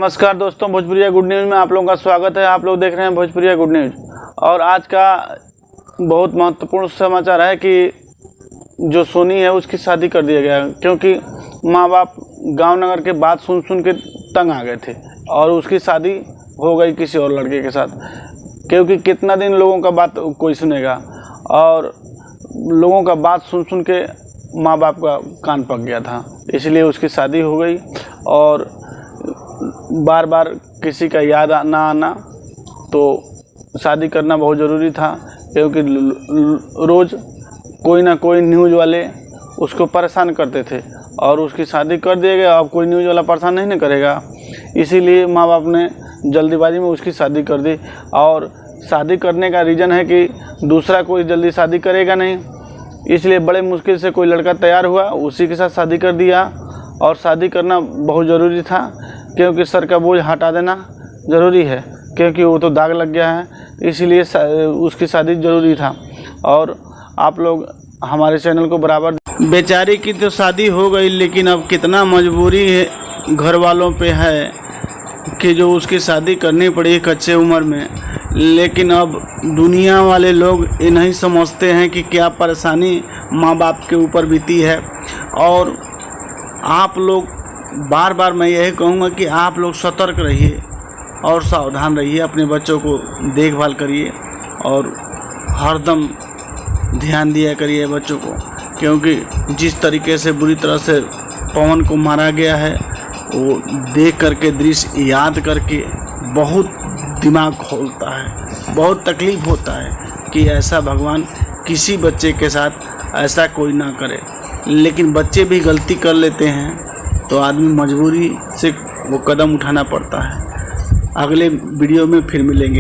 नमस्कार दोस्तों, भोजपुरिया good news में आप लोगों का स्वागत है। आप लोग देख रहे हैं भोजपुरिया गुड न्यूज़। और आज का बहुत महत्वपूर्ण समाचार है कि जो सोनी है उसकी शादी कर दिया गया, क्योंकि माँ बाप गांव नगर के बात सुन सुन के तंग आ गए थे और उसकी शादी हो गई किसी और लड़के के साथ। क्योंकि कितना दिन लोगों का बात कोई सुनेगा, और लोगों का बात सुन सुन के माँ बाप का कान पक गया था, इसलिए उसकी शादी हो गई। और बार बार किसी का याद ना आना, तो शादी करना बहुत ज़रूरी था, क्योंकि रोज़ कोई ना कोई न्यूज़ वाले उसको परेशान करते थे और उसकी शादी कर दिया गया। अब कोई न्यूज़ वाला परेशान नहीं करेगा, इसीलिए माँ बाप ने जल्दीबाजी में उसकी शादी कर दी। और शादी करने का रीज़न है कि दूसरा कोई जल्दी शादी करेगा नहीं, इसलिए बड़े मुश्किल से कोई लड़का तैयार हुआ, उसी के साथ शादी कर दिया। और शादी करना बहुत ज़रूरी था, क्योंकि सर का बोझ हटा देना ज़रूरी है, क्योंकि वो तो दाग लग गया है, इसलिए उसकी शादी ज़रूरी था। और आप लोग हमारे चैनल को बराबर। बेचारी की तो शादी हो गई, लेकिन अब कितना मजबूरी है घर वालों पे है कि जो उसकी शादी करनी पड़ी कच्चे उम्र में। लेकिन अब दुनिया वाले लोग ये नहीं समझते हैं कि क्या परेशानी माँ बाप के ऊपर बीती है। और आप लोग बार बार मैं यही कहूँगा कि आप लोग सतर्क रहिए और सावधान रहिए, अपने बच्चों को देखभाल करिए और हरदम ध्यान दिया करिए बच्चों को, क्योंकि जिस तरीके से बुरी तरह से पवन को मारा गया है, वो देख करके दृश्य याद करके बहुत दिमाग खोलता है, बहुत तकलीफ़ होता है कि ऐसा भगवान किसी बच्चे के साथ ऐसा कोई ना करे। लेकिन बच्चे भी गलती कर लेते हैं तो आदमी मजबूरी से वो कदम उठाना पड़ता है। अगले वीडियो में फिर मिलेंगे।